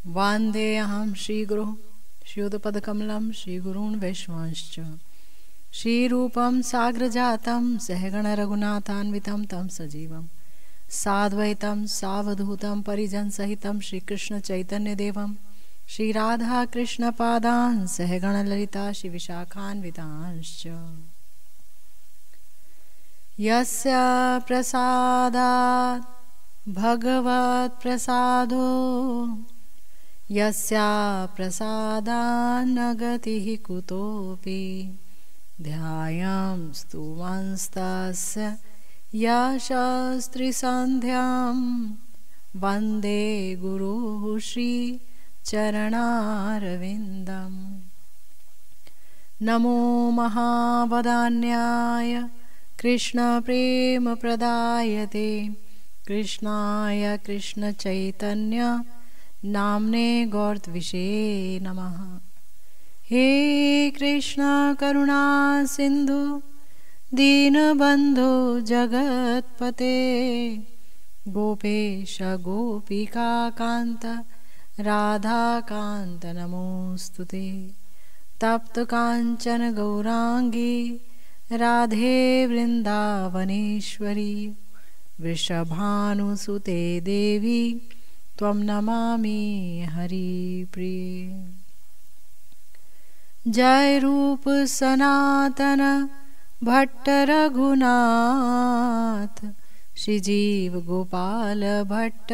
वन्देऽहं श्रीगुरुं श्रीयुतपदकमलं श्रीगुरून् वैष्णवांश्च श्रीरूपं साग्रजातं सहगणरघुनाथान्वितं तं सजीवं साद्वैतं सावधूतं परिजनसहितं श्रीकृष्णचैतन्यदेवं श्रीराधाकृष्णपादान् सहगणललिता श्रीविशाखान्वितांश्च यस्य प्रसादात् भगवत्प्रसादो यस्या प्रसादान्न गतिः कुतोऽपि ध्यायामस्तु वंस्तस्य यशस्त्रिसन्ध्यां वन्दे गुरुः श्रीचरणारविन्दम्। नमो महावदान्याय कृष्णप्रेमप्रदायते कृष्णाय कृष्णचैतन्य नाम्ने गौरत्विषे नमः। हे कृष्ण करुणा सिंधु दीनबंधु जगत्पते गोपेश गोपिका कांत राधा कांत नमोस्तुते। तप्त कांचन गौरांगी राधे वृंदावनेश्वरी वृषभानुसुते देवी त्वं नमामि हरिप्रिये। जय रूप सनातन भट्ट रघुनाथ श्रीजीव गोपाल भट्ट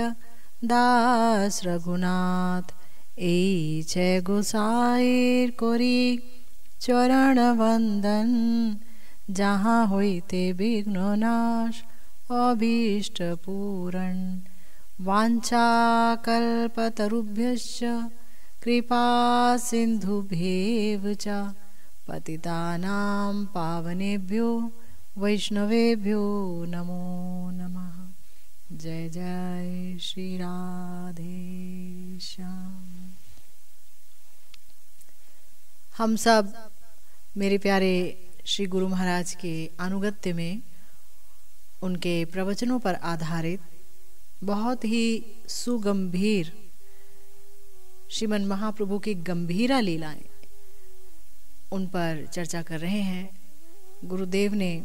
दास रघुनाथ এই जय गोसाईर कोरी चरण वंदन जहाँ होइते विघ्ननाश अभीष्ट पूरण वाञ्छाकल्पतरुभ्यश्च कृपा सिन्धुभ्येव च पतितानां पावनेभ्यो वैष्णवेभ्यो नमो नमः। जय जय श्री राधे श्याम। हम सब मेरे प्यारे श्री गुरु महाराज के अनुगत्य में उनके प्रवचनों पर आधारित बहुत ही सुगंभीर श्रीमन महाप्रभु की गंभीरा लीलाएं उन पर चर्चा कर रहे हैं। गुरुदेव ने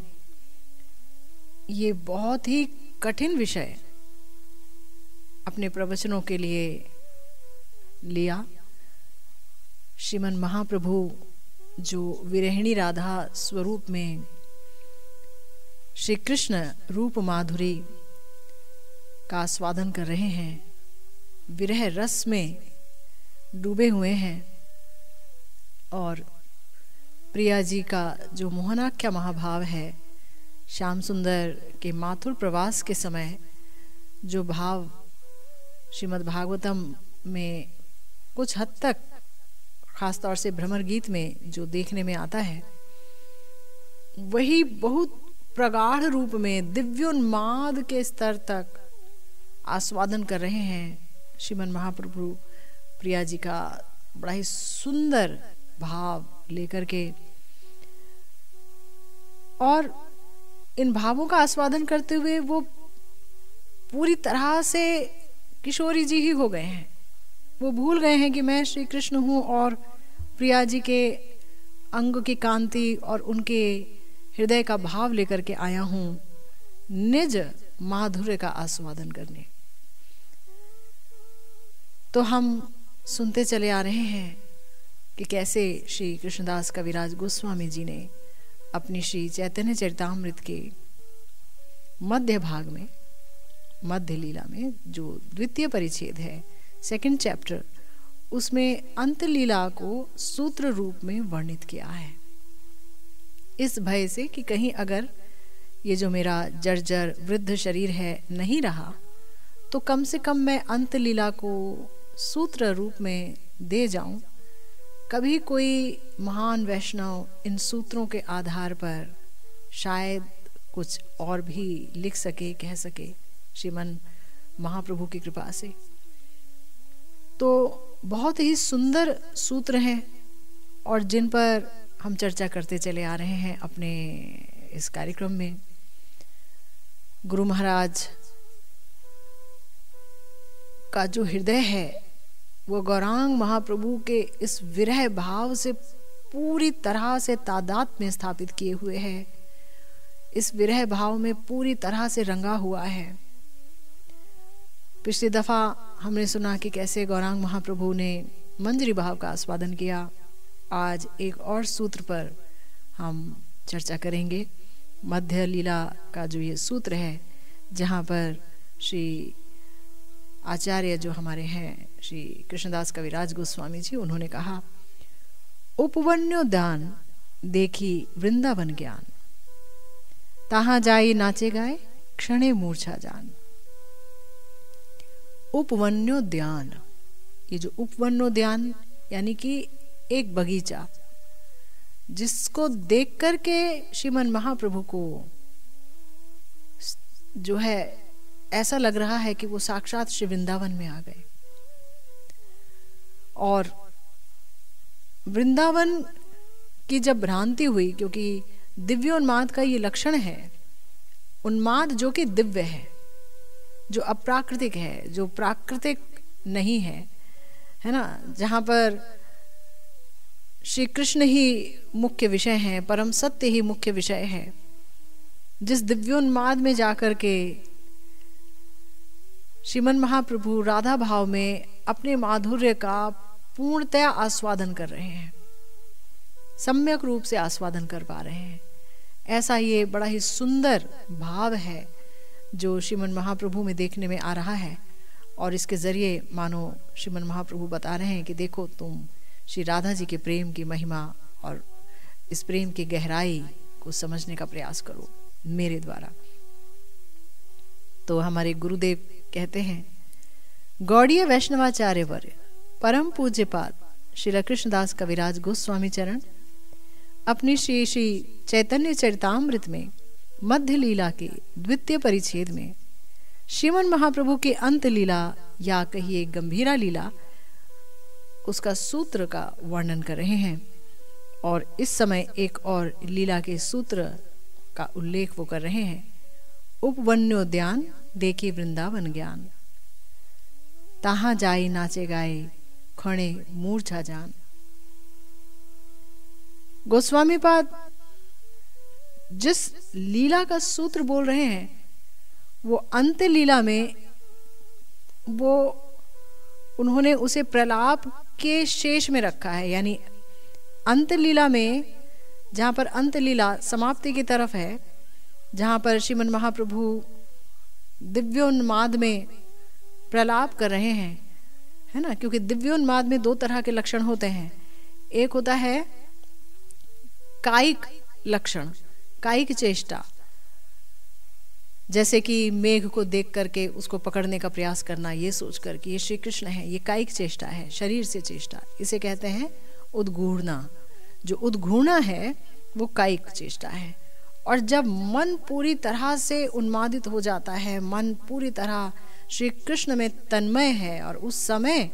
ये बहुत ही कठिन विषय अपने प्रवचनों के लिए लिया। श्रीमन महाप्रभु जो विरहिणी राधा स्वरूप में श्री कृष्ण रूप माधुरी का आस्वादन कर रहे हैं, विरह रस में डूबे हुए हैं और प्रिया जी का जो मोहनाख्या महाभाव है, श्याम सुंदर के माथुर प्रवास के समय जो भाव श्रीमद् भागवतम में कुछ हद तक खासतौर से भ्रमर गीत में जो देखने में आता है, वही बहुत प्रगाढ़ रूप में दिव्योन्माद के स्तर तक आस्वादन कर रहे हैं। श्रीमन महाप्रभु प्रिया जी का बड़ा ही सुंदर भाव लेकर के, और इन भावों का आस्वादन करते हुए वो पूरी तरह से किशोरी जी ही हो गए हैं। वो भूल गए हैं कि मैं श्री कृष्ण हूँ और प्रिया जी के अंग की कांति और उनके हृदय का भाव लेकर के आया हूँ निज माधुर्य का आस्वादन करने। तो हम सुनते चले आ रहे हैं कि कैसे श्री कृष्णदास कविराज गोस्वामी जी ने अपनी श्री चैतन्य चरितामृत के मध्य भाग में, मध्य लीला में जो द्वितीय परिच्छेद है, सेकंड चैप्टर, उसमें अंत लीला को सूत्र रूप में वर्णित किया है। इस भय से कि कहीं अगर ये जो मेरा जर्जर वृद्ध शरीर है नहीं रहा, तो कम से कम मैं अंत लीला को सूत्र रूप में दे जाऊं। कभी कोई महान वैष्णव इन सूत्रों के आधार पर शायद कुछ और भी लिख सके, कह सके, श्रीमन महाप्रभु की कृपा से। तो बहुत ही सुंदर सूत्र हैं और जिन पर हम चर्चा करते चले आ रहे हैं अपने इस कार्यक्रम में। गुरु महाराज का जो हृदय है वो गौरांग महाप्रभु के इस विरह भाव से पूरी तरह से तादात्म्य स्थापित किए हुए है, इस विरह भाव में पूरी तरह से रंगा हुआ है। पिछली दफा हमने सुना कि कैसे गौरांग महाप्रभु ने मंजरी भाव का आस्वादन किया। आज एक और सूत्र पर हम चर्चा करेंगे, मध्य लीला का जो ये सूत्र है, जहाँ पर श्री आचार्य जो हमारे हैं श्री कृष्णदास कविराज गोस्वामी जी, उन्होंने कहा, उपवन्योद्यान देखी वृंदावन ज्ञान, ताहा जाई नाचे गाए क्षणे मूर्छा जान। उपवन्योद्यान, ये जो उपवन्योद्यान यानी कि एक बगीचा, जिसको देख करके श्रीमन महाप्रभु को जो है ऐसा लग रहा है कि वो साक्षात श्री वृंदावन में आ गए। और वृंदावन की जब भ्रांति हुई, क्योंकि दिव्योन्माद का ये लक्षण है, उन्माद जो कि दिव्य है, जो अप्राकृतिक है, जो प्राकृतिक नहीं है, है ना, जहां पर श्री कृष्ण ही मुख्य विषय है, परम सत्य ही मुख्य विषय है, जिस दिव्योन्माद में जाकर के श्रीमन महाप्रभु राधा भाव में अपने माधुर्य का पूर्णतया आस्वादन कर रहे हैं, सम्यक रूप से आस्वादन कर पा रहे हैं। ऐसा ये बड़ा ही सुंदर भाव है जो श्रीमन महाप्रभु में देखने में आ रहा है। और इसके जरिए मानो श्रीमन महाप्रभु बता रहे हैं कि देखो, तुम श्री राधा जी के प्रेम की महिमा और इस प्रेम की गहराई को समझने का प्रयास करो मेरे द्वारा। तो हमारे गुरुदेव कहते हैं, गौड़ीय वैष्णवाचार्य वर्य परम पूज्यपाद श्री कृष्णदास कविराज गोस्वामी चरण अपनी श्री श्री चैतन्य चरितामृत में मध्य लीला के द्वितीय परिच्छेद में श्रीमन महाप्रभु की अंत लीला या कहिए गंभीरा लीला, उसका सूत्र का वर्णन कर रहे हैं। और इस समय एक और लीला के सूत्र का उल्लेख वो कर रहे हैं, उपवन्योद्यान देखी वृंदावन ज्ञान, ताहा जाई नाचे गाए खणे मूर्छा जान। गोस्वामी पाद जिस लीला का सूत्र बोल रहे हैं, वो अंत लीला में वो उन्होंने उसे प्रलाप के शेष में रखा है। यानी अंत लीला में, जहां पर अंत लीला समाप्ति की तरफ है, जहां पर श्रीमन महाप्रभु दिव्योन्माद में प्रलाप कर रहे हैं, है ना, क्योंकि दिव्योन्माद में दो तरह के लक्षण होते हैं। एक होता है कायिक लक्षण, कायिक चेष्टा, जैसे कि मेघ को देख करके उसको पकड़ने का प्रयास करना, ये सोचकर कि ये श्री कृष्ण है, ये कायिक चेष्टा है, शरीर से चेष्टा, इसे कहते हैं उद्घूर्णा। जो उद्घूर्णा है वो कायिक चेष्टा है। और जब मन पूरी तरह से उन्मादित हो जाता है, मन पूरी तरह श्री कृष्ण में तन्मय है, और उस समय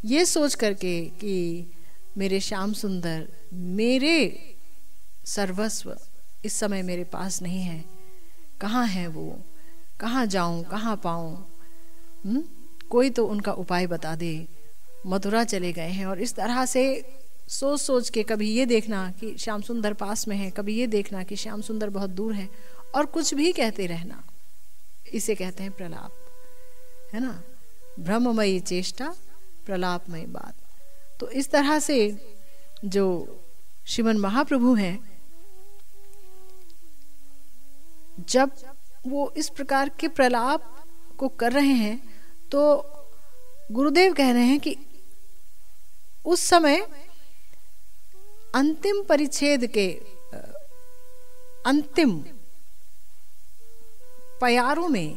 ये सोच करके कि मेरे श्याम सुंदर, मेरे सर्वस्व इस समय मेरे पास नहीं है, कहाँ है वो, कहाँ जाऊं, कहाँ पाऊं, कोई तो उनका उपाय बता दे, मथुरा चले गए हैं। और इस तरह से सोच सोच के कभी ये देखना कि श्याम सुंदर पास में है, कभी ये देखना कि श्याम सुंदर बहुत दूर है, और कुछ भी कहते रहना, इसे कहते हैं प्रलाप, है ना, भ्रममयी चेष्टा, प्रलापमयी बात। तो इस तरह से जो श्रीमन महाप्रभु हैं, जब वो इस प्रकार के प्रलाप को कर रहे हैं, तो गुरुदेव कह रहे हैं कि उस समय अंतिम परिच्छेद के अंतिम प्यारों में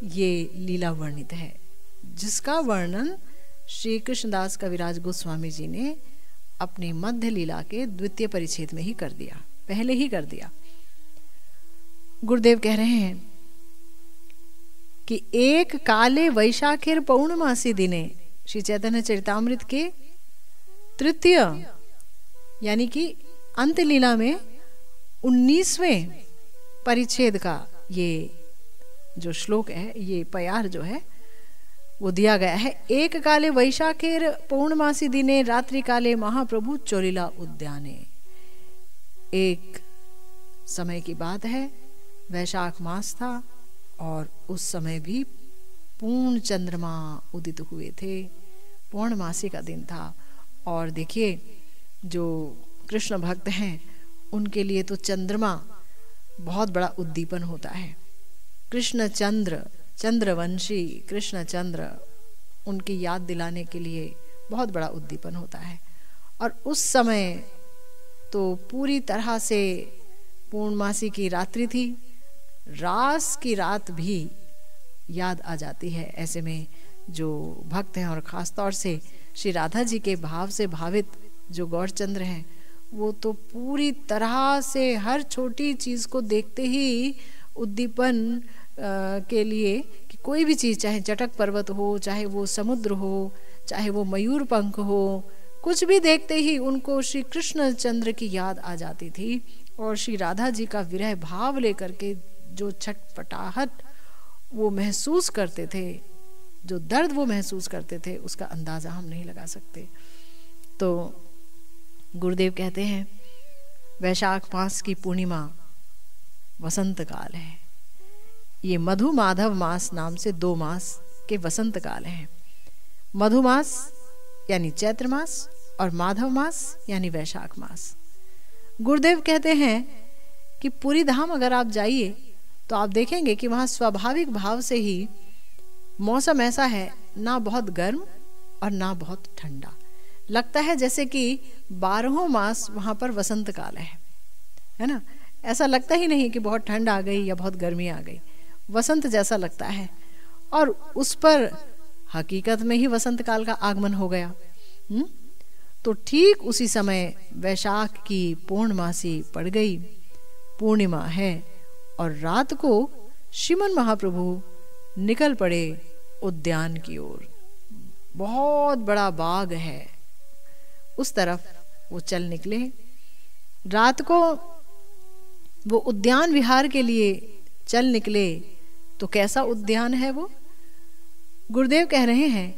ये लीला वर्णित है, जिसका वर्णन श्री कृष्णदास कविराज गोस्वामी जी ने अपनी मध्य लीला के द्वितीय परिच्छेद में ही कर दिया, पहले ही कर दिया। गुरुदेव कह रहे हैं कि एक काले वैशाखेर पौर्णमासी दिने श्री चैतन्य चरितामृत के तृतीय यानी कि अंत लीला में 19वें परिच्छेद का ये जो श्लोक है, ये प्यार जो है, वो दिया गया है। एक काले वैशाखेर पौर्णमासी दिने रात्रि काले महाप्रभु चोलिला उद्याने। एक समय की बात है, वैशाख मास था और उस समय भी पूर्ण चंद्रमा उदित हुए थे, पौर्णमासी का दिन था। और देखिए, जो कृष्ण भक्त हैं उनके लिए तो चंद्रमा बहुत बड़ा उद्दीपन होता है। कृष्ण चंद्र, चंद्रवंशी कृष्ण चंद्र, उनकी याद दिलाने के लिए बहुत बड़ा उद्दीपन होता है। और उस समय तो पूरी तरह से पूर्णमासी की रात्रि थी, रास की रात भी याद आ जाती है। ऐसे में जो भक्त हैं और ख़ास तौर से श्री राधा जी के भाव से भावित जो गौरचंद्र हैं, वो तो पूरी तरह से हर छोटी चीज़ को देखते ही उद्दीपन के लिए, कि कोई भी चीज़, चाहे चटक पर्वत हो, चाहे वो समुद्र हो, चाहे वो मयूर पंख हो, कुछ भी देखते ही उनको श्री कृष्ण चंद्र की याद आ जाती थी। और श्री राधा जी का विरह भाव लेकर के जो छटपटाहट वो महसूस करते थे, जो दर्द वो महसूस करते थे, उसका अंदाज़ा हम नहीं लगा सकते। तो गुरुदेव कहते हैं, वैशाख मास की पूर्णिमा वसंत काल है। ये मधु माधव मास नाम से 2 मास के वसंत काल हैं। मधु मास यानी चैत्र मास और माधव मास यानी वैशाख मास। गुरुदेव कहते हैं कि पुरी धाम अगर आप जाइए तो आप देखेंगे कि वहाँ स्वाभाविक भाव से ही मौसम ऐसा है, ना बहुत गर्म और ना बहुत ठंडा। लगता है जैसे कि 12 मास वहाँ पर वसंत काल है ना। ऐसा लगता ही नहीं कि बहुत ठंड आ गई या बहुत गर्मी आ गई, वसंत जैसा लगता है। और उस पर हकीकत में ही वसंत काल का आगमन हो गया। तो ठीक उसी समय वैशाख की पूर्णमासी पड़ गई, पूर्णिमा है, और रात को श्रीमन महाप्रभु निकल पड़े उद्यान की ओर। बहुत बड़ा बाग है, उस तरफ वो चल निकले। रात को वो उद्यान विहार के लिए चल निकले। तो कैसा उद्यान है वो? गुरुदेव कह रहे हैं,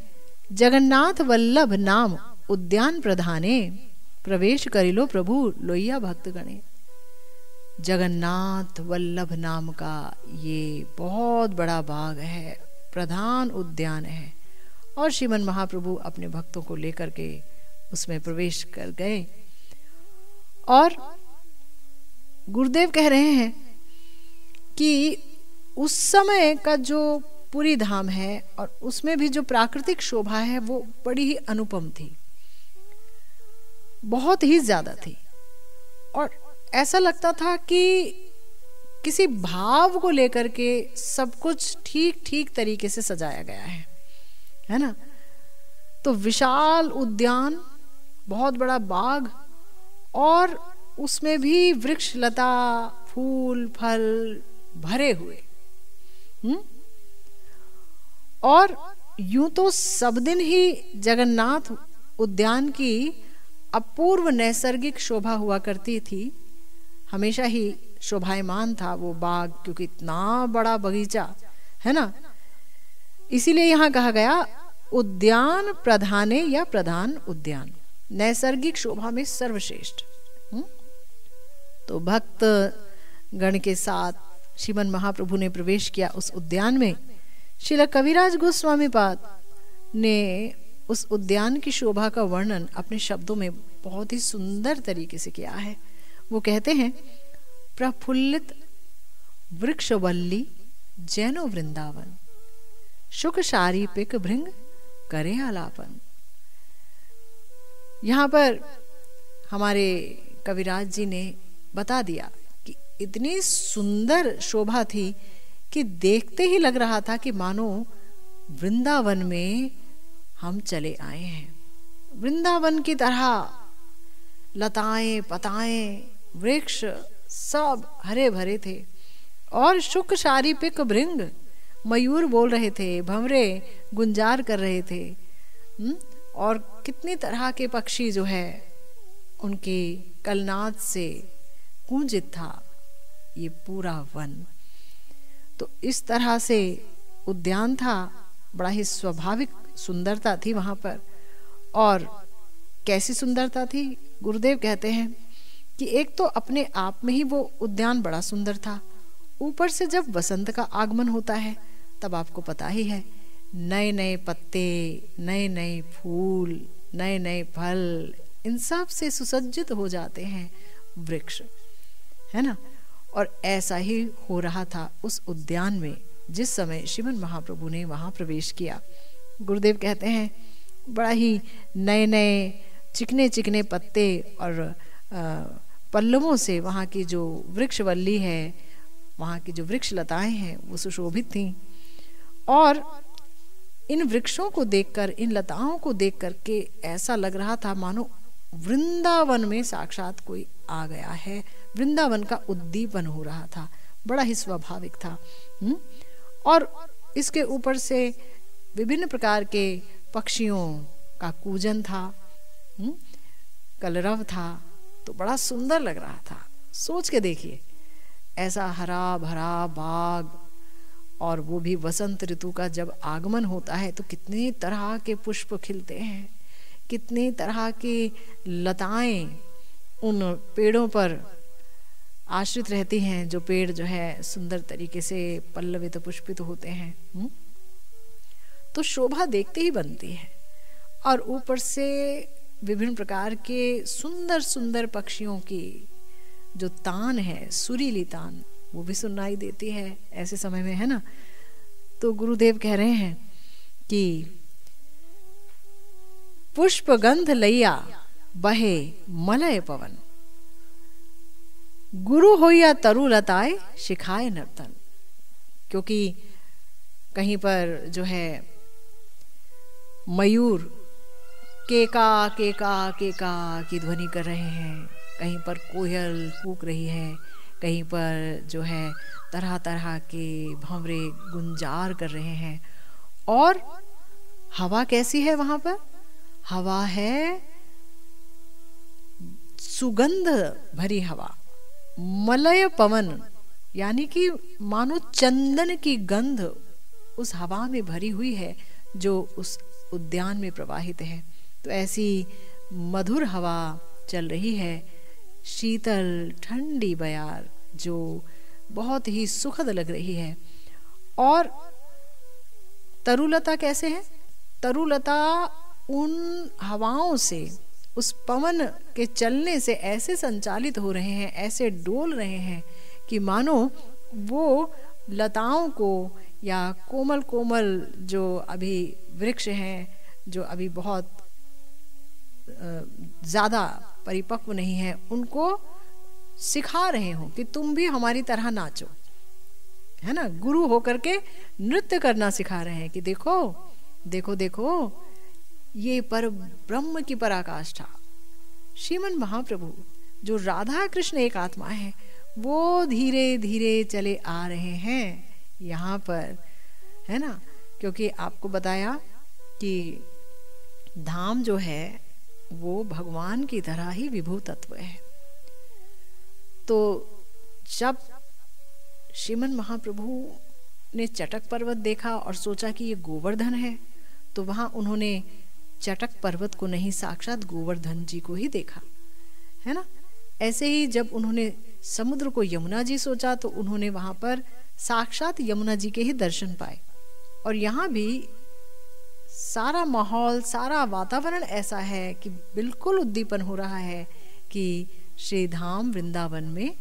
जगन्नाथ वल्लभ नाम उद्यान प्रधाने प्रवेश करिलो प्रभु लोहिया भक्त गणे। जगन्नाथ वल्लभ नाम का ये बहुत बड़ा बाग है, प्रधान उद्यान है, और श्रीमन महाप्रभु अपने भक्तों को लेकर के उसमें प्रवेश कर गए। और गुरुदेव कह रहे हैं कि उस समय का जो पुरी धाम है और उसमें भी जो प्राकृतिक शोभा है वो बड़ी ही अनुपम थी, बहुत ही ज्यादा थी। और ऐसा लगता था कि किसी भाव को लेकर के सब कुछ ठीक ठीक तरीके से सजाया गया है ना। तो विशाल उद्यान, बहुत बड़ा बाग, और उसमें भी वृक्ष लता फूल फल भरे हुए। और यूं तो सब दिन ही जगन्नाथ उद्यान की अपूर्व नैसर्गिक शोभा हुआ करती थी, हमेशा ही शोभायमान था वो बाग, क्योंकि इतना बड़ा बगीचा है ना। इसीलिए यहाँ कहा गया उद्यान प्रधाने या प्रधान उद्यान, नैसर्गिक शोभा में सर्वश्रेष्ठ। तो भक्त गण के साथ श्रीमन महाप्रभु ने प्रवेश किया उस उद्यान में। श्रील कविराज गोस्वामी पाद ने उस उद्यान की शोभा का वर्णन अपने शब्दों में बहुत ही सुंदर तरीके से किया है। वो कहते हैं, प्रफुल्लित वृक्षवल्ली जैनो वृंदावन, शुक शारी पिक भृंग करे आलापन। यहाँ पर हमारे कविराज जी ने बता दिया कि इतनी सुंदर शोभा थी कि देखते ही लग रहा था कि मानो वृंदावन में हम चले आए हैं। वृंदावन की तरह लताएं पताएं वृक्ष सब हरे भरे थे, और शुक शारी पिक भृंग, मयूर बोल रहे थे, भंवरे गुंजार कर रहे थे, और कितनी तरह के पक्षी जो है उनके कलनाद से गूंजित था ये पूरा वन। तो इस तरह से उद्यान था, बड़ा ही स्वाभाविक सुंदरता थी वहां पर। और कैसी सुंदरता थी? गुरुदेव कहते हैं कि एक तो अपने आप में ही वो उद्यान बड़ा सुंदर था, ऊपर से जब वसंत का आगमन होता है तब आपको पता ही है, नए नए पत्ते, नए नए फूल, नए नए फल, इन सब से सुसज्जित हो जाते हैं वृक्ष, है ना। और ऐसा ही हो रहा था उस उद्यान में जिस समय श्रीमद् महाप्रभु ने वहां प्रवेश किया। गुरुदेव कहते हैं बड़ा ही नए नए चिकने चिकने पत्ते और पल्लवों से वहाँ की जो वृक्षवल्ली है, वहाँ की जो वृक्ष लताएं हैं वो सुशोभित थीं। और इन वृक्षों को देखकर, इन लताओं को देख करके ऐसा लग रहा था मानो वृंदावन में साक्षात कोई आ गया है, वृंदावन का उद्दीपन हो रहा था, बड़ा ही स्वाभाविक था। और इसके ऊपर से विभिन्न प्रकार के पक्षियों का कूजन था, कलरव था, तो बड़ा सुंदर लग रहा था। सोच के देखिए, ऐसा हरा भरा बाग, और वो भी वसंत ऋतु का जब आगमन होता है तो कितने तरह के पुष्प खिलते हैं, कितनी तरह की लताएं उन पेड़ों पर आश्रित रहती हैं, जो पेड़ जो है सुंदर तरीके से पल्लवित पुष्पित होते हैं। तो शोभा देखते ही बनती है। और ऊपर से विभिन्न प्रकार के सुंदर सुंदर पक्षियों की जो तान है, सुरीली तान, वो भी सुनाई देती है ऐसे समय में, है ना। तो गुरुदेव कह रहे हैं कि पुष्प गंध लैया बहे मलय पवन, गुरु होया तरु लताए शिखाए नर्तन। क्योंकि कहीं पर जो है मयूर केका केका केका की ध्वनि कर रहे हैं, कहीं पर कोयल कूक रही है, कहीं पर जो है तरह तरह के भंवरे गुंजार कर रहे हैं। और हवा कैसी है वहां पर? हवा है सुगंध भरी हवा, मलय पवन, यानी कि मानो चंदन की गंध उस हवा में भरी हुई है जो उस उद्यान में प्रवाहित है। तो ऐसी मधुर हवा चल रही है, शीतल ठंडी बयार, जो बहुत ही सुखद लग रही है। और तरुलता कैसे है? तरुलता उन हवाओं से, उस पवन के चलने से ऐसे संचालित हो रहे हैं, ऐसे डोल रहे हैं कि मानो वो लताओं को या कोमल कोमल जो अभी वृक्ष हैं, जो अभी बहुत ज़्यादा परिपक्व नहीं है, उनको सिखा रहे हो कि तुम भी हमारी तरह नाचो, है ना। गुरु होकर के नृत्य करना सिखा रहे हैं कि देखो देखो देखो, ये पर ब्रह्म की पराकाष्ठा श्रीमन महाप्रभु जो राधा कृष्ण एक आत्मा है, वो धीरे धीरे चले आ रहे हैं यहाँ पर, है ना। क्योंकि आपको बताया कि धाम जो है वो भगवान की तरह ही विभू तत्व है। तो जब श्रीमन महाप्रभु ने चटक पर्वत देखा और सोचा कि ये गोवर्धन है, तो वहां उन्होंने चटक पर्वत को नहीं, साक्षात गोवर्धन जी को ही देखा, है ना। ऐसे ही जब उन्होंने समुद्र को यमुना जी सोचा, तो उन्होंने वहां पर साक्षात यमुना जी के ही दर्शन पाए। और यहाँ भी सारा माहौल, सारा वातावरण ऐसा है कि बिल्कुल उद्दीपन हो रहा है कि श्री धाम वृंदावन में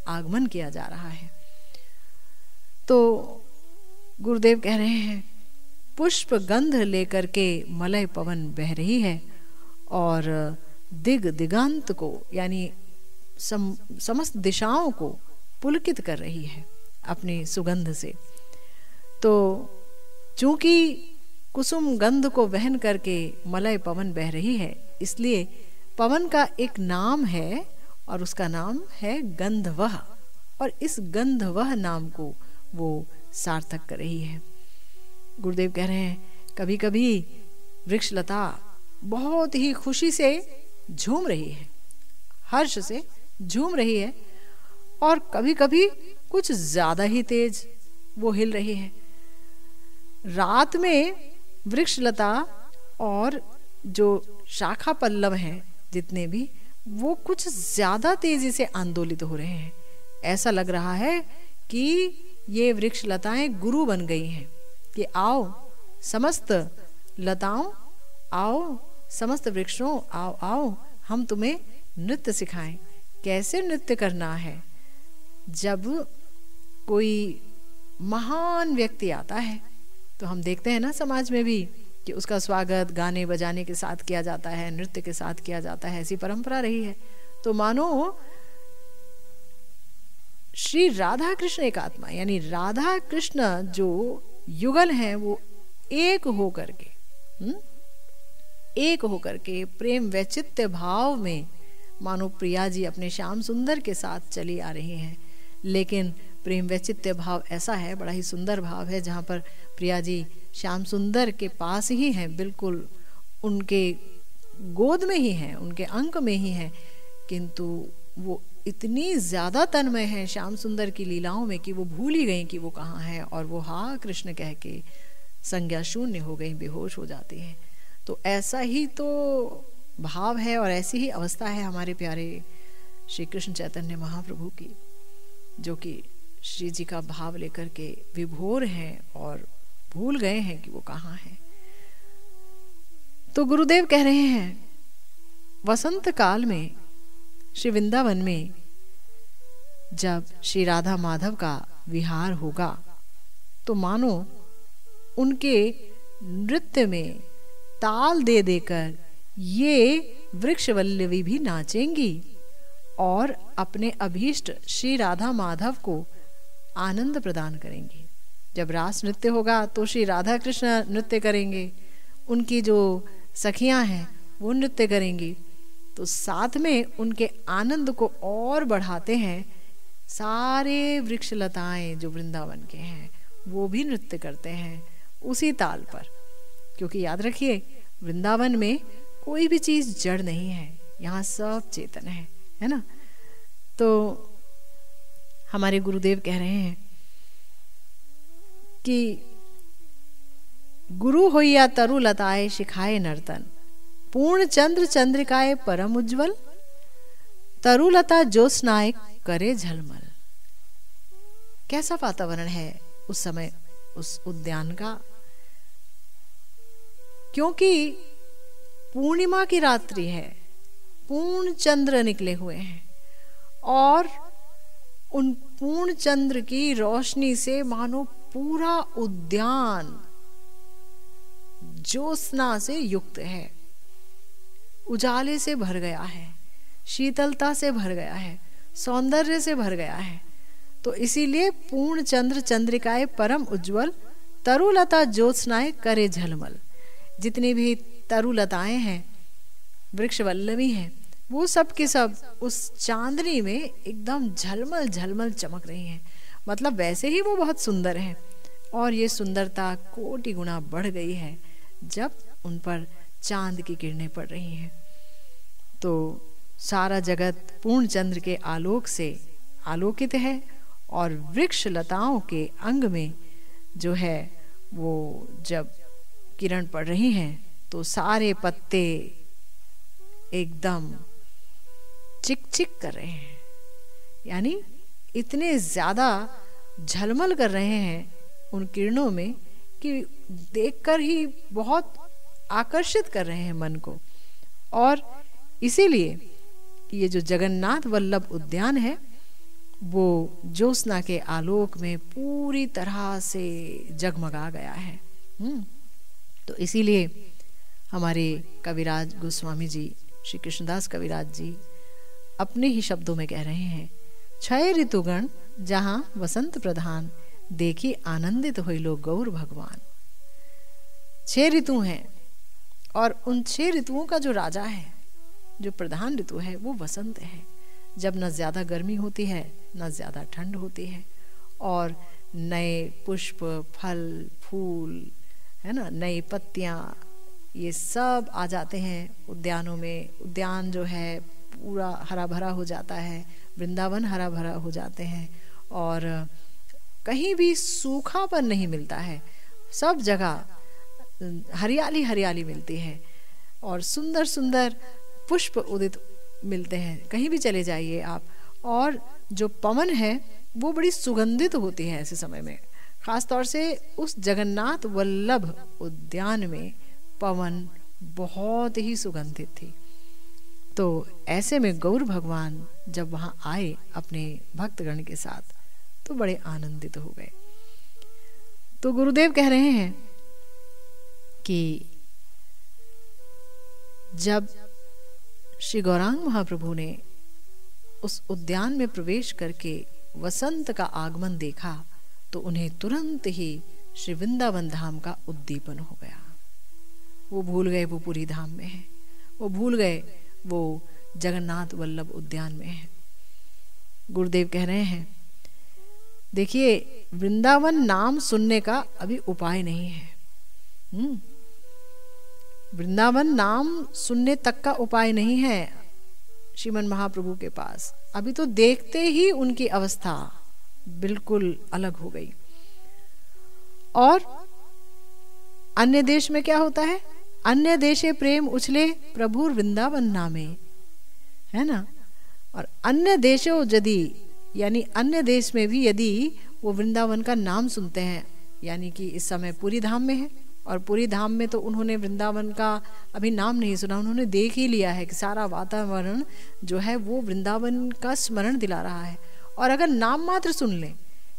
आगमन किया जा रहा है। तो गुरुदेव कह रहे हैं पुष्प गंध लेकर के मलय पवन बह रही है और दिग दिगांत को, यानी समस्त दिशाओं को पुलकित कर रही है अपनी सुगंध से। तो चूंकि कुसुम गंध को वहन करके मलय पवन बह रही है, इसलिए पवन का एक नाम है और उसका नाम है गंधवह, और इस गंधवह नाम को वो सार्थक कर रही है। गुरुदेव कह रहे हैं कभी कभी वृक्षलता बहुत ही खुशी से झूम रही है, हर्ष से झूम रही है, और कभी कभी कुछ ज्यादा ही तेज वो हिल रही है। रात में वृक्षलता और जो शाखा पल्लव हैं जितने भी, वो कुछ ज्यादा तेजी से आंदोलित हो रहे हैं। ऐसा लग रहा है कि ये वृक्षलताएं गुरु बन गई हैं कि आओ समस्त लताओं, आओ समस्त वृक्षों, आओ आओ हम तुम्हें नृत्य सिखाएं। कैसे नृत्य करना है? जब कोई महान व्यक्ति आता है तो हम देखते हैं ना समाज में भी कि उसका स्वागत गाने बजाने के साथ किया जाता है, नृत्य के साथ किया जाता है, ऐसी परंपरा रही है। तो मानो श्री राधा कृष्ण एक आत्मा, यानी राधा कृष्ण जो युगल हैं वो एक होकर के प्रेम वैचित्य भाव में मानो प्रिया जी अपने श्याम सुंदर के साथ चली आ रही हैं। लेकिन प्रेम वैचित्य भाव ऐसा है, बड़ा ही सुंदर भाव है, जहाँ पर प्रिया जी श्याम सुंदर के पास ही हैं, बिल्कुल उनके गोद में ही हैं, उनके अंक में ही हैं, किंतु वो इतनी ज्यादा तन्मय है श्याम सुंदर की लीलाओं में कि वो भूल ही गई कि वो कहाँ है, और वो हा कृष्ण कह के संज्ञा शून्य हो गई, बेहोश हो जाती हैं। तो ऐसा ही तो भाव है और ऐसी ही अवस्था है हमारे प्यारे श्री कृष्ण चैतन्य महाप्रभु की, जो कि श्री जी का भाव लेकर के विभोर हैं और भूल गए हैं कि वो कहाँ है। तो गुरुदेव कह रहे हैं वसंत काल में श्री वृंदावन में जब श्री राधा माधव का विहार होगा तो मानो उनके नृत्य में ताल दे देकर ये वृक्षवल्लवी भी नाचेंगी और अपने अभीष्ट श्री राधा माधव को आनंद प्रदान करेंगी। जब रास नृत्य होगा तो श्री राधा कृष्ण नृत्य करेंगे, उनकी जो सखियां हैं वो नृत्य करेंगी, तो साथ में उनके आनंद को और बढ़ाते हैं सारे वृक्षलताएं जो वृंदावन के हैं वो भी नृत्य करते हैं उसी ताल पर। क्योंकि याद रखिए वृंदावन में कोई भी चीज जड़ नहीं है, यहाँ सब चेतन है ना। तो हमारे गुरुदेव कह रहे हैं कि गुरु होइया तरु लताए शिखाए नर्तन, पूर्ण चंद्र चंद्रिकाए परम उज्ज्वल, तरुलता ज्योत्स्नाए करे झलमल। कैसा वातावरण है उस समय उस उद्यान का, क्योंकि पूर्णिमा की रात्रि है, पूर्ण चंद्र निकले हुए हैं और उन पूर्ण चंद्र की रोशनी से मानो पूरा उद्यान ज्योत्स्ना से युक्त है, उजाले से भर गया है, शीतलता से भर गया है, सौंदर्य से भर गया है। तो इसीलिए पूर्ण चंद्र चंद्रिकाए परम उज्ज्वल, तरुलता ज्योत्स्नाए करे झलमल। जितनी भी तरुलताएं हैं, वृक्षवल्लवी हैं, वो सब के सब उस चांदनी में एकदम झलमल झलमल चमक रही हैं। मतलब वैसे ही वो बहुत सुंदर हैं और ये सुंदरता कोटि गुना बढ़ गई है जब उन पर चांद की किरणें पड़ रही हैं। तो सारा जगत पूर्ण चंद्र के आलोक से आलोकित है और वृक्ष लताओं के अंग में जो है वो जब किरण पड़ रही हैं तो सारे पत्ते एकदम चिक चिक कर रहे हैं, यानी इतने ज्यादा झलमल कर रहे हैं उन किरणों में कि देखकर ही बहुत आकर्षित कर रहे हैं मन को। और इसीलिए ये जो जगन्नाथ वल्लभ उद्यान है वो ज्योत्स्ना के आलोक में पूरी तरह से जगमगा गया है। तो इसीलिए हमारे कविराज गोस्वामी जी, श्री कृष्णदास कविराज जी अपने ही शब्दों में कह रहे हैं, छय ऋतुगण जहां वसंत प्रधान, देखी आनंदित हुई लोग गौर भगवान। 6 ऋतु हैं और उन 6 ऋतुओं का जो राजा है, जो प्रधान ऋतु है वो वसंत है, जब न ज्यादा गर्मी होती है न ज्यादा ठंड होती है और नए पुष्प, फल, फूल, है ना, नई पत्तियां, ये सब आ जाते हैं उद्यानों में। उद्यान जो है पूरा हरा भरा हो जाता है, वृंदावन हरा भरा हो जाते हैं और कहीं भी सूखापन नहीं मिलता है। सब जगह हरियाली हरियाली मिलती है और सुंदर सुंदर पुष्प उदित मिलते हैं, कहीं भी चले जाइए आप। और जो पवन है वो बड़ी सुगंधित होती है ऐसे समय में, खास तौर से उस जगन्नाथ वल्लभ उद्यान में पवन बहुत ही सुगंधित थी। तो ऐसे में गौर भगवान जब वहां आए अपने भक्तगण के साथ तो बड़े आनंदित हो गए। तो गुरुदेव कह रहे हैं कि जब श्री गौरांग महाप्रभु ने उस उद्यान में प्रवेश करके वसंत का आगमन देखा तो उन्हें तुरंत ही श्री वृंदावन धाम का उद्दीपन हो गया। वो भूल गए वो पुरी धाम में है, वो भूल गए वो जगन्नाथ वल्लभ उद्यान में है। गुरुदेव कह रहे हैं, देखिए वृंदावन नाम सुनने का अभी उपाय नहीं है। वृंदावन नाम सुनने तक का उपाय नहीं है श्रीमन महाप्रभु के पास। अभी तो देखते ही उनकी अवस्था बिल्कुल अलग हो गई। और अन्य देश में क्या होता है, अन्य देशे प्रेम उछले प्रभु वृंदावन नामे, है ना। और अन्य देशों यदि, यानी अन्य देश में भी यदि वो वृंदावन का नाम सुनते हैं, यानी कि इस समय पूरी धाम में है और पूरी धाम में तो उन्होंने वृंदावन का अभी नाम नहीं सुना, उन्होंने देख ही लिया है कि सारा वातावरण जो है वो वृंदावन का स्मरण दिला रहा है। और अगर नाम मात्र सुन ले,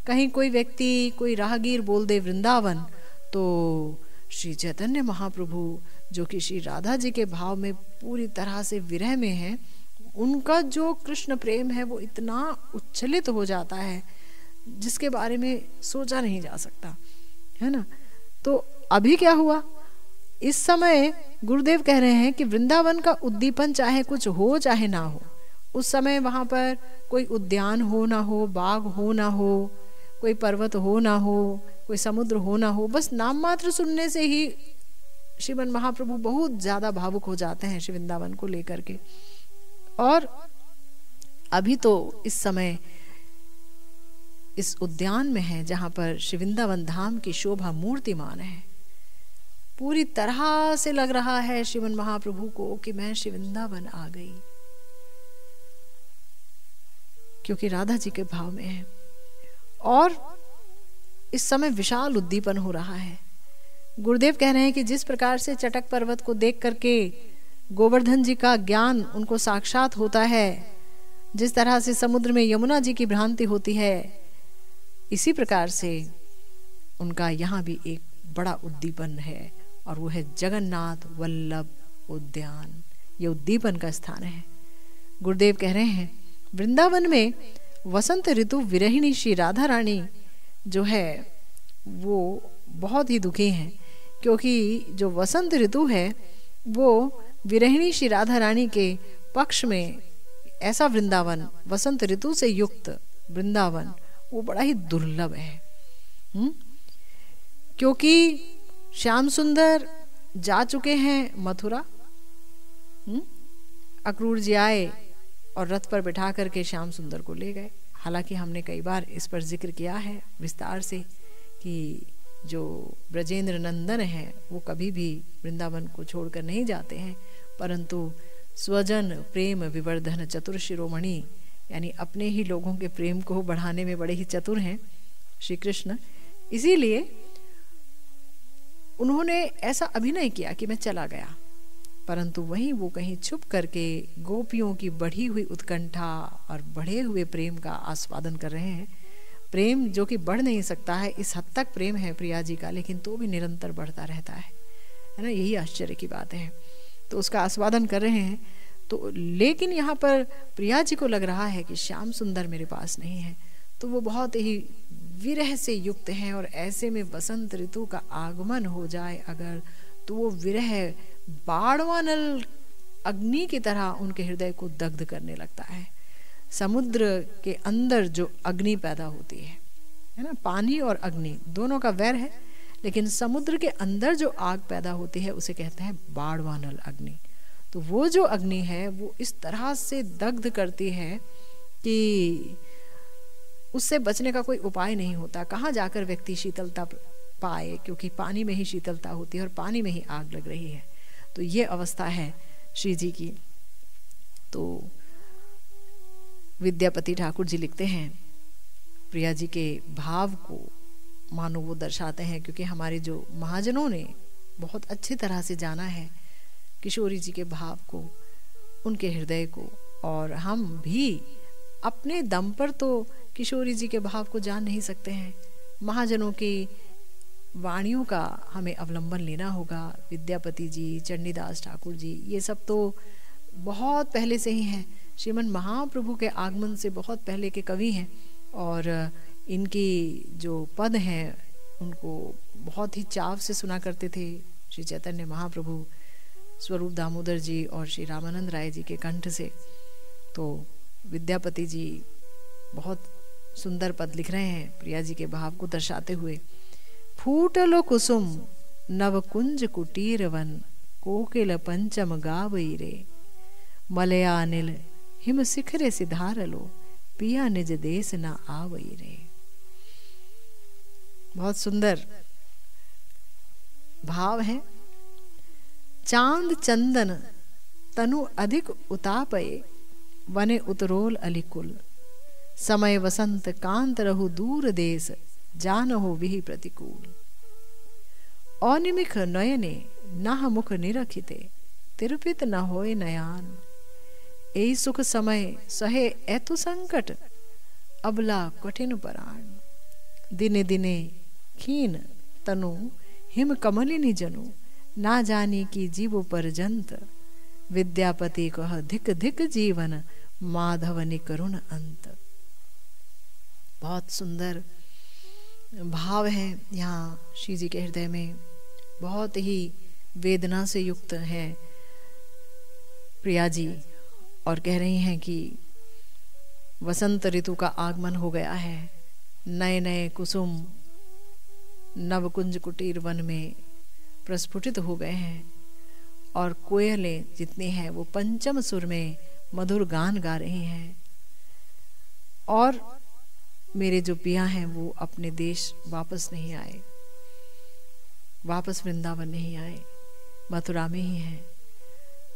कहीं कोई व्यक्ति कोई राहगीर बोल दे वृंदावन, तो श्री चैतन्य महाप्रभु जो कि श्री राधा जी के भाव में पूरी तरह से विरह में है, उनका जो कृष्ण प्रेम है वो इतना उच्छलित हो जाता है जिसके बारे में सोचा नहीं जा सकता, है ना। तो अभी क्या हुआ, इस समय गुरुदेव कह रहे हैं कि वृंदावन का उद्दीपन चाहे कुछ हो चाहे ना हो, उस समय वहां पर कोई उद्यान हो ना हो, बाग हो ना हो, कोई पर्वत हो ना हो, कोई समुद्र हो ना हो, बस नाम मात्र सुनने से ही श्रीमन महाप्रभु बहुत ज्यादा भावुक हो जाते हैं श्री वृंदावन को लेकर के। और अभी तो इस समय इस उद्यान में है जहां पर श्री वृंदावन धाम की शोभा मूर्तिमान है। पूरी तरह से लग रहा है श्रीमन महाप्रभु को कि मैं श्री वृंदावन आ गई, क्योंकि राधा जी के भाव में है। और इस समय विशाल उद्दीपन हो रहा है। गुरुदेव कह रहे हैं कि जिस प्रकार से चटक पर्वत को देख करके गोवर्धन जी का ज्ञान उनको साक्षात होता है, जिस तरह से समुद्र में यमुना जी की भ्रांति होती है, इसी प्रकार से उनका यहाँ भी एक बड़ा उद्दीपन है और वो है जगन्नाथ वल्लभ उद्यान। ये उद्दीपन का स्थान है। गुरुदेव कह रहे हैं वृंदावन में वसंत ऋतु विरहिणी श्री राधा रानी जो है वो बहुत ही दुखी हैं, क्योंकि जो वसंत ऋतु है वो विरहिणी श्री राधा रानी के पक्ष में ऐसा वृंदावन, वसंत ऋतु से युक्त वृंदावन, वो बड़ा ही दुर्लभ है। क्योंकि श्याम सुंदर जा चुके हैं मथुरा, अक्रूर जी आए और रथ पर बिठा करके श्याम सुंदर को ले गए। हालांकि हमने कई बार इस पर जिक्र किया है विस्तार से कि जो ब्रजेंद्र नंदन है वो कभी भी वृंदावन को छोड़कर नहीं जाते हैं, परंतु स्वजन प्रेम विवर्धन चतुर शिरोमणि, यानी अपने ही लोगों के प्रेम को बढ़ाने में बड़े ही चतुर हैं श्री कृष्ण। इसीलिए उन्होंने ऐसा अभिनय किया कि मैं चला गया, परंतु वहीं वो कहीं छुप करके गोपियों की बढ़ी हुई उत्कंठा और बढ़े हुए प्रेम का आस्वादन कर रहे हैं। प्रेम जो कि बढ़ नहीं सकता है, इस हद तक प्रेम है प्रिया जी का, लेकिन तो भी निरंतर बढ़ता रहता है ना। यही आश्चर्य की बात है। तो उसका आस्वादन कर रहे हैं। तो लेकिन यहाँ पर प्रिया जी को लग रहा है कि श्याम सुंदर मेरे पास नहीं है, तो वो बहुत ही विरह से युक्त हैं। और ऐसे में वसंत ऋतु का आगमन हो जाए अगर, तो वो विरह बाणवानल अग्नि की तरह उनके हृदय को दग्ध करने लगता है। समुद्र के अंदर जो अग्नि पैदा होती है ना, पानी और अग्नि दोनों का वैर है, लेकिन समुद्र के अंदर जो आग पैदा होती है उसे कहते हैं बाणवानल अग्नि। तो वो जो अग्नि है वो इस तरह से दग्ध करती है कि उससे बचने का कोई उपाय नहीं होता। कहाँ जाकर व्यक्ति शीतलता पाए, क्योंकि पानी में ही शीतलता होती है और पानी में ही आग लग रही है। तो ये अवस्था है श्री जी की। तो विद्यापति ठाकुर जी लिखते हैं, प्रिया जी के भाव को मानो वो दर्शाते हैं, क्योंकि हमारे जो महाजनों ने बहुत अच्छी तरह से जाना है किशोरी जी के भाव को, उनके हृदय को, और हम भी अपने दम पर तो किशोरी जी के भाव को जान नहीं सकते हैं। महाजनों की वाणियों का हमें अवलंबन लेना होगा। विद्यापति जी, चंडीदास ठाकुर जी, ये सब तो बहुत पहले से ही हैं, श्रीमन महाप्रभु के आगमन से बहुत पहले के कवि हैं, और इनकी जो पद हैं उनको बहुत ही चाव से सुना करते थे श्री चैतन्य महाप्रभु, स्वरूप दामोदर जी और श्री रामानंद राय जी के कंठ से। तो विद्यापति जी बहुत सुंदर पद लिख रहे हैं प्रिया जी के भाव को दर्शाते हुए। फूटलो कुसुम नव कुंज कुटीर वन, कोकिल पंचम गावई रे, मलयानिल हिम शिखरे सिधारलो, पिया निज देश न आवई रे। बहुत सुंदर भाव है। चांद चंदन तनु अधिक उतापये, वने उतरोल अलिकुल, समय वसंत कांत रहु दूर देश, जानहो विहि प्रतिकूल। अनिमिख नयने नह मुख निरखिते, तिरपित न होए नयान, एई सुख समय सहे एतु संकट, अबला कठिन पराण। दिने दिने खीन तनु हिम कमलिनी जनु, ना जानी की जीवो परजंत, विद्यापति कह धिक धिक जीवन, माधवनि करुण अंत। बहुत सुंदर भाव है यहाँ श्री जी के हृदय में, बहुत ही वेदना से युक्त है प्रिया जी, और कह रही हैं कि वसंत ऋतु का आगमन हो गया है। नए नए कुसुम नवकुंज कुटीर वन में प्रस्फुटित हो गए हैं, और कोयलें जितनी हैं वो पंचम सुर में मधुर गान गा रही हैं। और मेरे जो पिया हैं वो अपने देश वापस नहीं आए, वापस वृंदावन नहीं आए, मथुरा में ही हैं।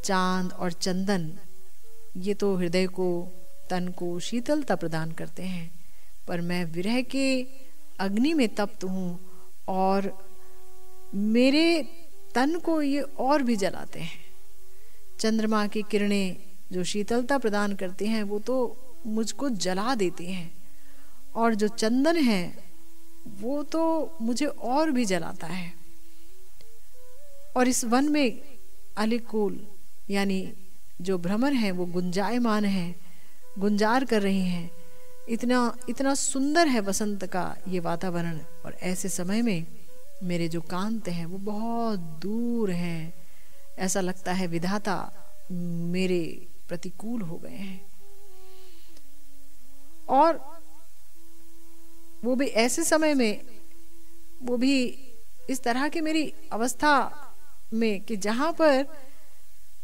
चांद और चंदन ये तो हृदय को, तन को शीतलता प्रदान करते हैं, पर मैं विरह के अग्नि में तप्त हूँ, और मेरे तन को ये और भी जलाते हैं। चंद्रमा की किरणें जो शीतलता प्रदान करती हैं वो तो मुझको जला देती हैं, और जो चंदन है वो तो मुझे और भी जलाता है। और इस वन में अलिकुल यानी जो भ्रमर हैं वो गुंजायमान है, गुंजार कर रही हैं। इतना इतना सुंदर है वसंत का ये वातावरण, और ऐसे समय में मेरे जो कांत हैं वो बहुत दूर हैं। ऐसा लगता है विधाता मेरे प्रतिकूल हो गए हैं। और वो भी ऐसे समय में, वो भी इस तरह की मेरी अवस्था में कि जहां पर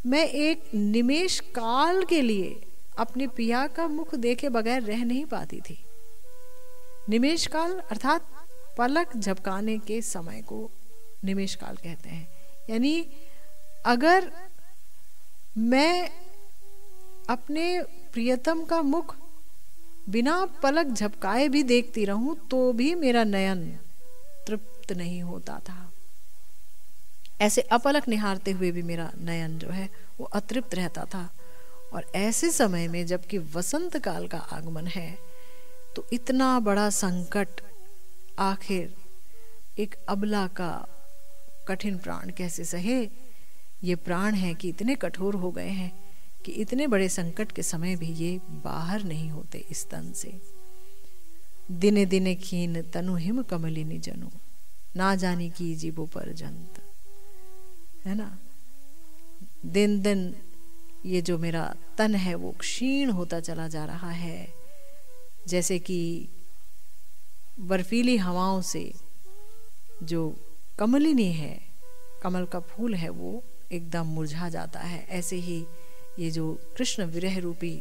मैं एक निमेष काल के लिए अपने पिया का मुख देखे बगैर रह नहीं पाती थी। निमेष काल अर्थात पलक झपकाने के समय को निमेष काल कहते हैं। यानी अगर मैं अपने प्रियतम का मुख बिना पलक झपकाए भी देखती रहूं तो भी मेरा नयन तृप्त नहीं होता था। ऐसे अपलक निहारते हुए भी मेरा नयन जो है वो अतृप्त रहता था। और ऐसे समय में जबकि वसंत काल का आगमन है तो इतना बड़ा संकट आखिर एक अबला का कठिन प्राण कैसे सहे। ये प्राण है कि इतने कठोर हो गए हैं कि इतने बड़े संकट के समय भी ये बाहर नहीं होते इस तन से। दिने दिने खीन तनु हिम कमलिनी जनु, ना जानी की जीवो पर जंत, है ना। दिन दिन ये जो मेरा तन है वो क्षीण होता चला जा रहा है, जैसे कि बर्फीली हवाओं से जो कमलिनी है, कमल का फूल है, वो एकदम मुरझा जाता है। ऐसे ही ये जो कृष्ण विरह रूपी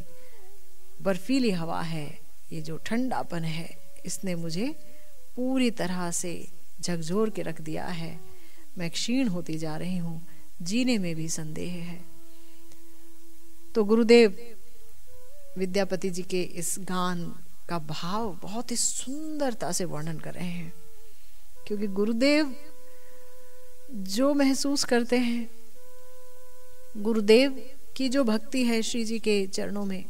बर्फीली हवा है, ये जो ठंडापन है, इसने मुझे पूरी तरह से झकझोर के रख दिया है। मैं क्षीण होती जा रही हूँ, जीने में भी संदेह है। तो गुरुदेव विद्यापति जी के इस गान का भाव बहुत ही सुंदरता से वर्णन कर रहे हैं, क्योंकि गुरुदेव जो महसूस करते हैं, गुरुदेव की जो भक्ति है श्री जी के चरणों में,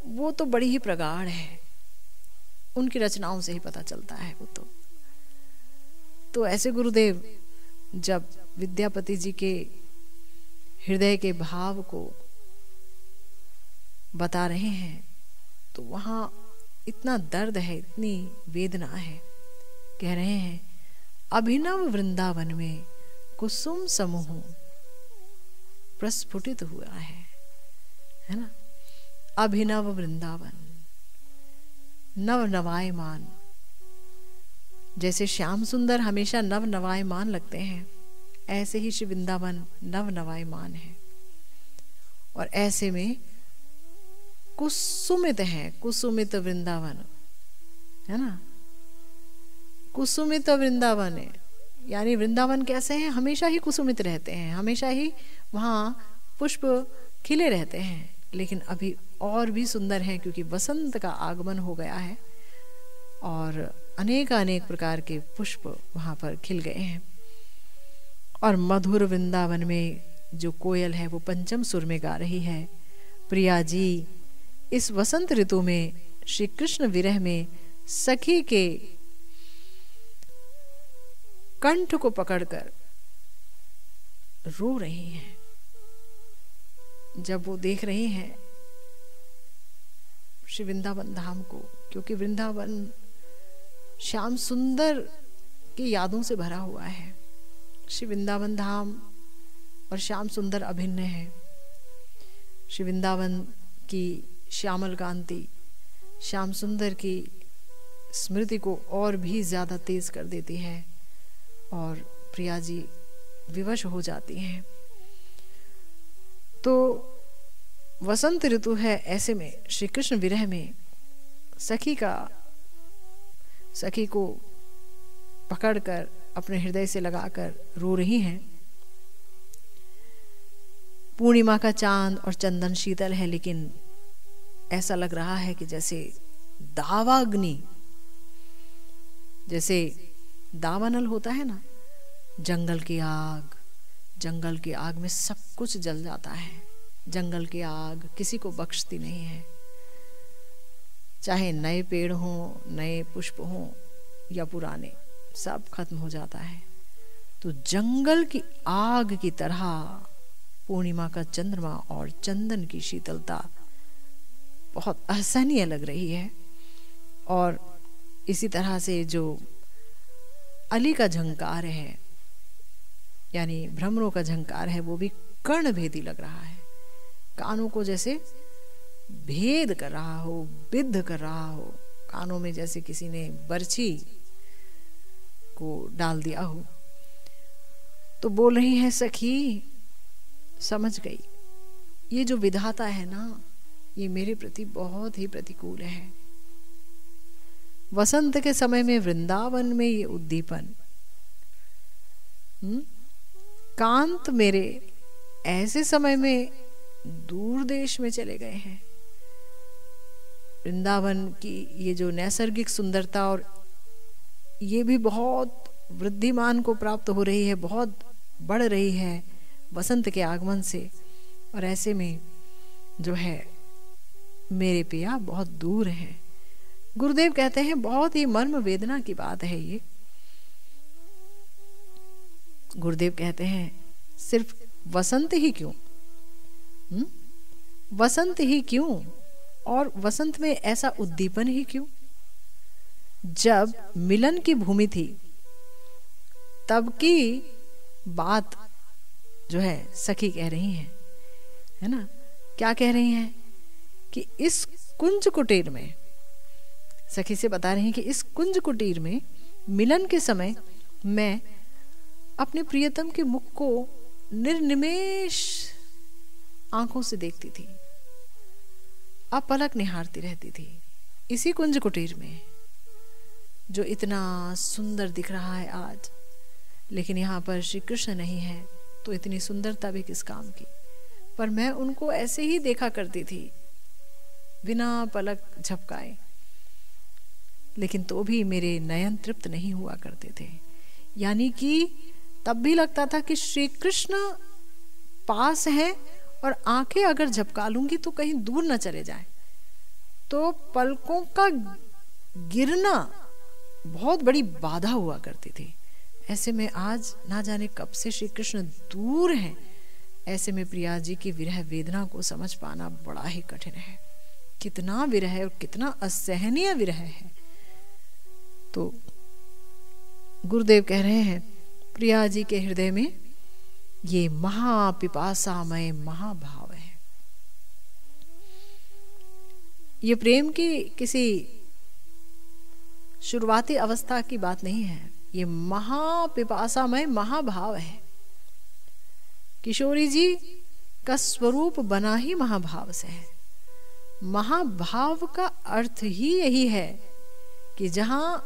वो तो बड़ी ही प्रगाढ़ है। उनकी रचनाओं से ही पता चलता है वो तो ऐसे गुरुदेव जब विद्यापति जी के हृदय के भाव को बता रहे हैं तो वहां इतना दर्द है, इतनी वेदना है। कह रहे हैं, अभिनव वृंदावन में कुसुम समूह प्रस्फुटित हुआ है ना। अभिनव वृंदावन, नव नवायमान। जैसे श्याम सुंदर हमेशा नव नवायमान लगते हैं, ऐसे ही श्री वृंदावन नव नवायमान है। और ऐसे में कुसुमित है, कुसुमित वृंदावन है ना। कुसुमित वृंदावन है, यानी वृंदावन कैसे हैं, हमेशा ही कुसुमित रहते हैं, हमेशा ही वहां पुष्प खिले रहते हैं। लेकिन अभी और भी सुंदर है, क्योंकि वसंत का आगमन हो गया है और अनेक प्रकार के पुष्प वहां पर खिल गए हैं। और मधुर वृंदावन में जो कोयल है वो पंचम सुर में गा रही है, प्रिया जी इस वसंत ऋतु में श्री कृष्ण विरह में सखी के कंठ को पकड़कर रो रही हैं। जब वो देख रही हैं श्री वृंदावन धाम को, क्योंकि वृंदावन श्याम सुंदर की यादों से भरा हुआ है। श्री वृंदावन धाम और श्याम सुंदर अभिन्न है। श्री वृंदावन की श्यामल कांति श्याम सुंदर की स्मृति को और भी ज्यादा तेज कर देती है और प्रिया जी विवश हो जाती हैं। तो वसंत ऋतु है, ऐसे में श्री कृष्ण विरह में सखी को पकड़कर अपने हृदय से लगाकर रो रही हैं। पूर्णिमा का चांद और चंदन शीतल है, लेकिन ऐसा लग रहा है कि जैसे दावाग्नि, जैसे दावानल होता है ना, जंगल की आग में सब कुछ जल जाता है। जंगल की आग किसी को बख्शती नहीं है, चाहे नए पेड़ हों, नए पुष्प हों या पुराने, सब खत्म हो जाता है। तो जंगल की आग की तरह पूर्णिमा का चंद्रमा और चंदन की शीतलता बहुत असहनीय लग रही है। और इसी तरह से जो अली का झंकार है, यानी भ्रमरों का झंकार है, वो भी कर्णभेदी लग रहा है। कानों को जैसे भेद कर रहा हो, बिद्ध कर रहा हो, कानों में जैसे किसी ने बर्छी को डाल दिया हो। तो बोल रही है, सखी समझ गई, ये जो विधाता है ना, ये मेरे प्रति बहुत ही प्रतिकूल है। वसंत के समय में वृंदावन में ये उद्दीपन, कांत मेरे ऐसे समय में दूर देश में चले गए हैं। वृंदावन की ये जो नैसर्गिक सुंदरता और ये भी बहुत वृद्धिमान को प्राप्त हो रही है, बहुत बढ़ रही है वसंत के आगमन से। और ऐसे में जो है मेरे पिया बहुत दूर है। गुरुदेव कहते हैं बहुत ही मर्म वेदना की बात है ये। गुरुदेव कहते हैं सिर्फ वसंत ही क्यों, वसंत ही क्यों, और वसंत में ऐसा उद्दीपन ही क्यों। जब मिलन की भूमि थी तब की बात जो है सखी कह रही हैं, है ना। क्या कह रही हैं कि इस कुंज कुटीर में, सखी से बता रही हैं कि इस कुंज कुटीर में मिलन के समय मैं अपने प्रियतम के मुख को निर्निमेष आंखों से देखती थी, अपलक निहारती रहती थी इसी कुंज कुटीर में। जो इतना सुंदर दिख रहा है आज, लेकिन यहाँ पर श्री कृष्ण नहीं है तो इतनी सुंदरता भी किस काम की। पर मैं उनको ऐसे ही देखा करती थी बिना पलक झपकाए, लेकिन तो भी मेरे नयन तृप्त नहीं हुआ करते थे। यानी कि तब भी लगता था कि श्री कृष्ण पास हैं और आंखें अगर झपका लूंगी तो कहीं दूर न चले जाएं, तो पलकों का गिरना बहुत बड़ी बाधा हुआ करती थी। ऐसे में आज ना जाने कब से श्री कृष्ण दूर हैं। ऐसे में प्रिया जी की विरह वेदना को समझ पाना बड़ा ही कठिन है। कितना विरह और कितना असहनीय विरह है। तो गुरुदेव कह रहे हैं प्रिया जी के हृदय में ये महापिपासामय महाभाव है। ये प्रेम की किसी शुरुआती अवस्था की बात नहीं है, ये महापिपासामय महाभाव है। किशोरी जी का स्वरूप बना ही महाभाव से है। महाभाव का अर्थ ही यही है कि जहां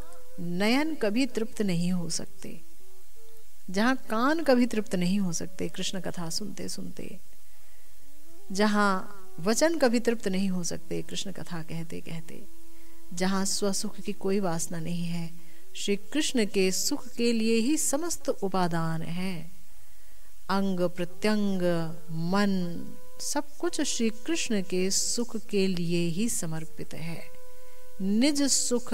नयन कभी तृप्त नहीं हो सकते, जहां कान कभी तृप्त नहीं हो सकते कृष्ण कथा सुनते सुनते, जहां वचन कभी तृप्त नहीं हो सकते कृष्ण कथा कहते कहते, जहां स्वसुख की कोई वासना नहीं है, श्री कृष्ण के सुख के लिए ही समस्त उपादान है। अंग प्रत्यंग मन सब कुछ श्री कृष्ण के सुख के लिए ही समर्पित है। निज सुख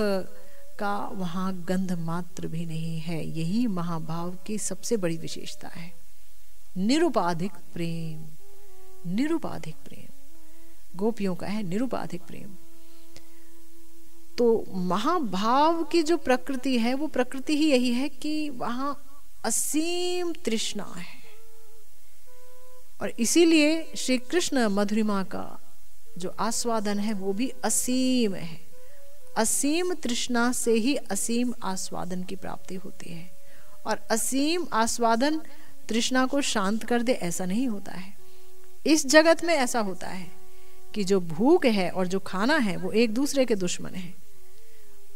का वहां गंध मात्र भी नहीं है। यही महाभाव की सबसे बड़ी विशेषता है। निरुपाधिक प्रेम, निरुपाधिक प्रेम गोपियों का है, निरुपाधिक प्रेम। तो महाभाव की जो प्रकृति है वो प्रकृति ही यही है कि वहां असीम तृष्णा है, और इसीलिए श्री कृष्ण मधुरिमा का जो आस्वादन है वो भी असीम है। असीम तृष्णा से ही असीम आस्वादन की प्राप्ति होती है, और असीम आस्वादन तृष्णा को शांत कर दे ऐसा नहीं होता है। इस जगत में ऐसा होता है कि जो भूख है और जो खाना है वो एक दूसरे के दुश्मन है।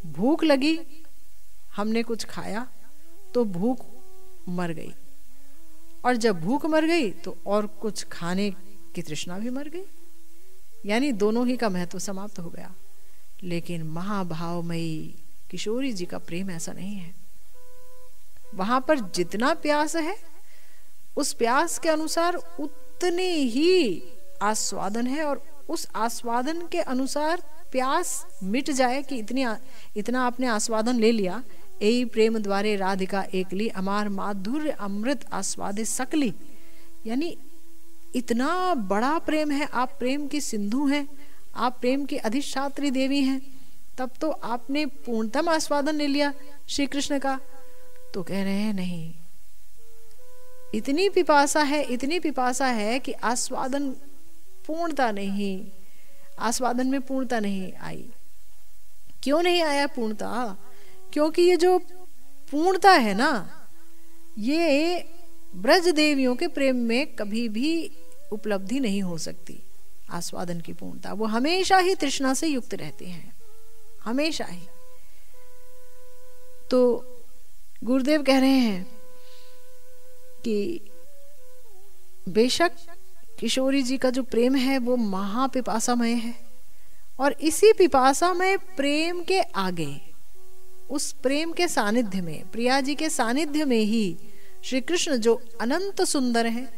भूख लगी, हमने कुछ खाया तो भूख मर गई, और जब भूख मर गई तो और कुछ खाने की तृष्णा भी मर गई, यानी दोनों ही का महत्व समाप्त हो गया। लेकिन महाभावमयी किशोरी जी का प्रेम ऐसा नहीं है। वहां पर जितना प्यास है उस प्यास के अनुसार उतनी ही आस्वादन है, और उस आस्वादन के अनुसार प्यास मिट जाए कि इतना आपने आस्वादन ले लिया। एई प्रेम द्वारे राधिका एकली अमार माधुर्य अमृत आस्वादे सकली, यानी इतना बड़ा प्रेम है। आप प्रेम की सिंधु हैं, आप प्रेम की अधिष्ठात्री देवी हैं, तब तो आपने पूर्णतम आस्वादन ले लिया श्री कृष्ण का। तो कह रहे हैं नहीं, इतनी पिपासा है, इतनी पिपासा है कि आस्वादन पूर्णता नहीं, आस्वादन में पूर्णता नहीं आई। क्यों नहीं आया पूर्णता? क्योंकि ये जो पूर्णता है ना, ये ब्रज देवियों के प्रेम में कभी भी उपलब्धि नहीं हो सकती। आस्वादन की पूर्णता वो हमेशा ही तृष्णा से युक्त रहती हैं, हमेशा ही। तो गुरुदेव कह रहे हैं कि बेशक किशोरी जी का जो प्रेम है वो महापिपासामय है, और इसी पिपासामय प्रेम के आगे, उस प्रेम के सानिध्य में, प्रिया जी के सानिध्य में ही श्री कृष्ण जो अनंत सुंदर हैं,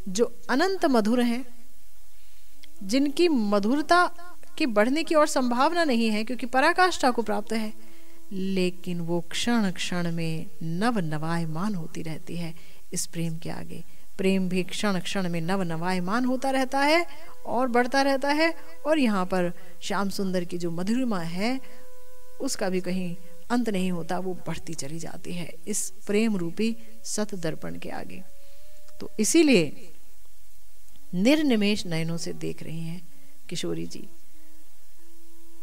जो अनंत मधुर हैं, जिनकी मधुरता के बढ़ने की और संभावना नहीं है क्योंकि पराकाष्ठा को प्राप्त है, लेकिन वो क्षण क्षण में नव नवायमान होती रहती है इस प्रेम के आगे। प्रेम भी क्षण क्षण में नव नवायमान होता रहता है और बढ़ता रहता है, और यहाँ पर श्याम सुंदर की जो मधुरिमा है उसका भी कहीं अंत नहीं होता, वो बढ़ती चली जाती है इस प्रेम रूपी सत दर्पण के आगे। तो इसीलिए निर्निमेष नयनों से देख रही हैं किशोरी जी,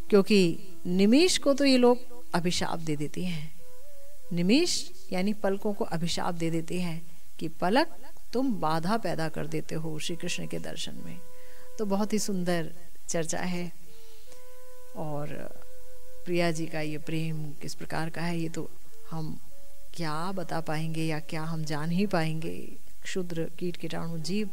क्योंकि निमेष को तो ये लोग अभिशाप दे देती हैं। निमेष यानी पलकों को अभिशाप दे देती हैं कि पलक तुम बाधा पैदा कर देते हो श्री कृष्ण के दर्शन में। तो बहुत ही सुंदर चर्चा है, और प्रिया जी का ये प्रेम किस प्रकार का है, ये तो हम क्या बता पाएंगे या क्या हम जान ही पाएंगे, क्षुद्र कीट कीटाणु जीव।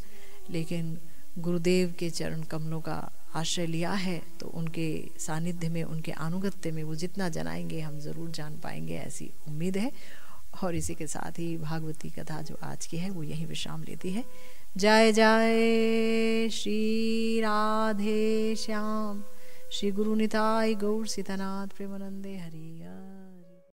लेकिन गुरुदेव के चरण कमलों का आश्रय लिया है तो उनके सानिध्य में, उनके अनुगत्य में वो जितना जनाएंगे हम ज़रूर जान पाएंगे, ऐसी उम्मीद है। और इसी के साथ ही भागवती कथा जो आज की है वो यहीं विश्राम लेती है। जय जय श्री राधे श्याम, श्री गुरु निताई गौर सीतानाथ प्रेमानंदे हरि।